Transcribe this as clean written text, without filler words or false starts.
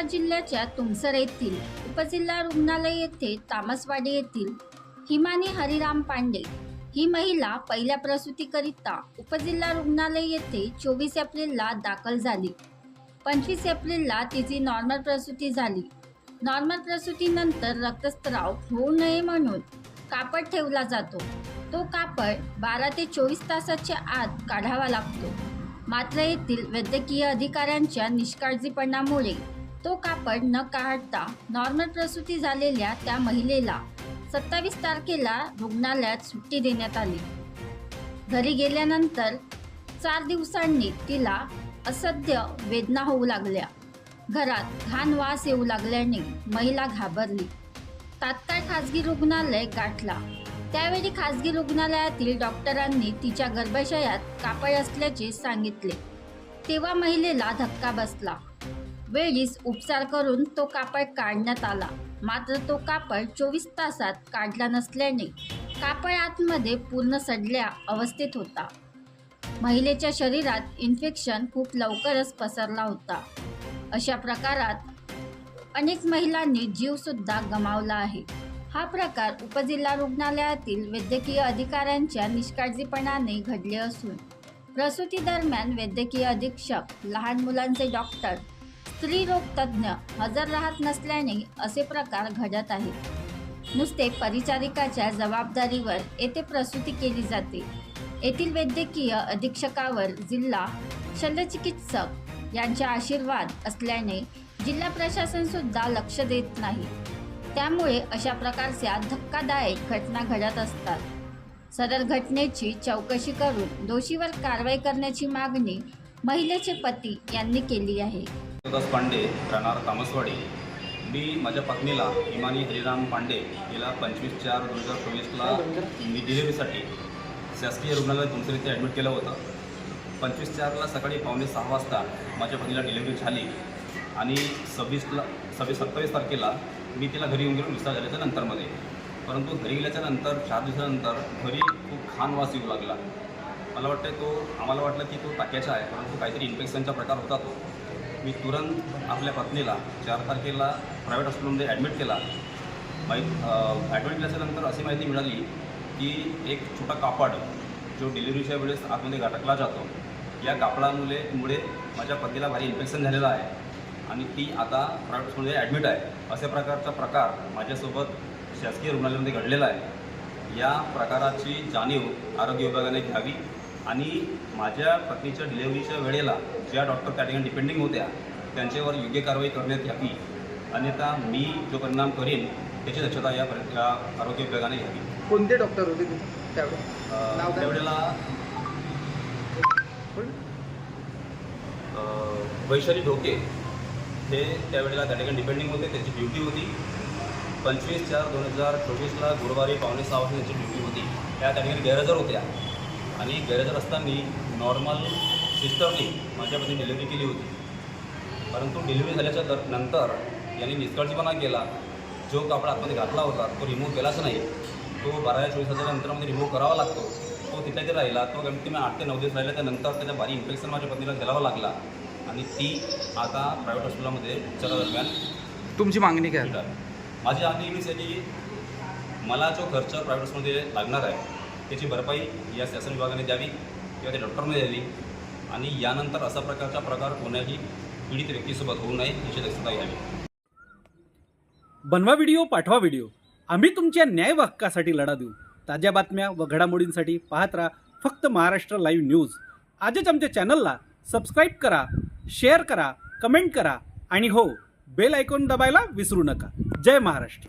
नंदुरबार जिल्ह्याच्या तुमसर येथील उपजिल्हा रुग्णालय येथे तामसवाडी येथील हिमानी हरिराम पांडे ही महिला पहिल्या प्रसूतीकरिता उपजिल्हा रुग्णालय येथे 24 एप्रिलला दाखल झाली। 25 एप्रिलला तिची नॉर्मल प्रसूती झाली। नॉर्मल प्रसूतीनंतर रक्तस्राव होऊ नये म्हणून कापड ठेवला जातो। तो कापड 12 ते 24 तासाच्या आत काढावा लागतो। मात्र येथील वैद्यकीय अधिकाऱ्यांच्या निष्काळजीपणामुळे तो कापड न काढता नॉर्मल प्रसूती झालेल्या त्या महिलेला 27 तारखेला रुग्णालयात सुट्टी देण्यात आली। घरी गेल्यानंतर 4 दिवसांनी तिला असह्य वेदना होऊ लागल्या। घरात घाण वास येऊ लागल्याने महिला घाबरली। तात्काळ खासगी रुग्णालय गाठला। त्यावेळी खासगी रुग्णालयातील डॉक्टरांनी तिच्या गर्भाशयात कापड असल्याचे सांगितले। तेव्हा महिलेला धक्का बसला। वेळीच उपचार करून तो कापड काढण्यात आला। मात्र तो कापड 24 तासात काढला नसल्याने कापड आतमध्ये पूर्ण सडल्या अवस्थेत होता। महिलेच्या शरीरात इन्फेक्शन खूप लवकरच पसरला होता। अशा प्रकारात अनेक महिलांनी जीव सुद्धा गमावला आहे। हा प्रकार उपजिल्हा रुग्णालयातील वैद्यकीय अधिकाऱ्यांच्या निष्काळजीपणाने घडले असून प्रसूती दरम्यान वैद्यकीय अधीक्षक, लहान मुलांचे डॉक्टर, स्त्रीरोग तज्ज्ञ हजर राहत नसल्याने असे प्रकार घडत आहेत। नुसते परिचारिकाच्या जबाबदारीवर येथे प्रसूती केली जाते। येथील वैद्यकीय अधीक्षकावर जिल्हा शल्यचिकित्सक यांचा आशीर्वाद असल्याने जिल्हा प्रशासन सुद्धा लक्ष देत नाही। त्यामुळे अशा प्रकारच्या धक्कादायक घटना घडत असतात। सदर घटनेची चौकशी करून दोषीवर कारवाई करण्याची मागणी महिलेचे पती यांनी केली आहे। पांडे राहणार तामसवाडी। मी माझ्या पत्नीला हिमानी हरिराम पांडे हिला 25/4/2024ला डिलिव्हरीसाठी शासकीय रुग्णालय तुमसर येथे ॲडमिट केलं होतं। 25/4ला सकाळी 5:45 वाजता माझ्या पत्नीला डिलिव्हरी झाली आणि 27 तारखेला मी तिला घरी येऊन गेलो डिस्चार्ज झाल्याच्या नंतरमध्ये। परंतु घरी गेल्याच्या नंतर 4 दिवसानंतर घरी खूप घाण वास येऊ लागला। मला वाटतं आम्हाला वाटलं की तो टाक्याचा आहे, परंतु काहीतरी इन्फेक्शनचा प्रकार होता तो। मी तुरंत आपल्या पत्नीला 4 तारखेला प्रायव्हेट हॉस्पिटलमध्ये ॲडमिट केला। ॲडमिट केल्याच्यानंतर अशी माहिती मिळाली की एक छोटा कापड जो डिलिव्हरीच्या वेळेस आतमध्ये गाठला जातो, या कापडामुळे माझ्या पत्नीला भारी इन्फेक्शन झालेलं आहे आणि ती आता प्रायव्हेट हॉस्पिटलमध्ये ॲडमिट आहे। अशा प्रकारचा प्रकार माझ्यासोबत शासकीय रुग्णालयामध्ये घडलेला आहे। या प्रकाराची जाणीव आरोग्य विभागाने घ्यावी आणि माझ्या पत्नीच्या डिलिव्हरीच्या वेळेला ज्या डॉक्टर त्या ठिकाणी डिपेंडिंग होत्या त्यांच्यावर योग्य कारवाई करण्यात यावी, अन्यथा मी जो परिणाम करेन त्याची दक्षता या आरोग्य विभागाने घ्यावी। कोणते डॉक्टर होते त्यावेळेला? वैशाली ढोके हे त्यावेळेला त्या ठिकाणी डिपेंडिंग होते, त्यांची ड्युटी होती। 25/4/2024ला गुरुवारी 5:45 वाजता त्यांची ड्युटी होती। त्या ठिकाणी गैरहजर होत्या आणि गैरहजर असताना नॉर्मल सिस्टरनी माझ्या पत्नी डिलिव्हरी केली होती। परंतु डिलिव्हरी झाल्याच्या नंतर यांनी निष्काळजीपणा केला। जो कापड आतमध्ये घातला होता तो रिमूव्ह केलाच नाही। तो 12 ते 24 तासाच्या नंतरमध्ये रिमूव्ह करावा लागतो। तो तिथल्या ते राहिला। तो कमीत कमी 8 ते 9 दिवस राहिला। त्यानंतर त्याचा भारी इन्फेक्शन माझ्या पत्नीला झेलावा लागला आणि ती आता प्रायव्हेट हॉस्पिटलमध्ये उपचारादरम्यान। तुमची मागणी काय? माझी मागणी हीच आहे की मला जो खर्च प्रायव्हेट हॉस्पिटलमध्ये लागणार आहे त्याची भरपाई या शासन विभागाने द्यावी किंवा त्या डॉक्टरने द्यावी आणि यानंतर अशा प्रकारचा प्रकार कोणाही पीडित व्यक्तीसोबत होऊ नये याची दक्षता घ्यावी। बनवा व्हिडिओ, पाठवा व्हिडिओ, आम्ही तुमच्या न्याय हक्कासाठी लढा देऊ। ताज्या बातम्या व घडामोडींसाठी पाहत राहा फक्त महाराष्ट्र लाईव्ह न्यूज। आजच आमच्या चॅनलला सबस्क्राईब करा, शेअर करा, कमेंट करा आणि हो, बेल आयकॉन दबायला विसरू नका। जय महाराष्ट्र।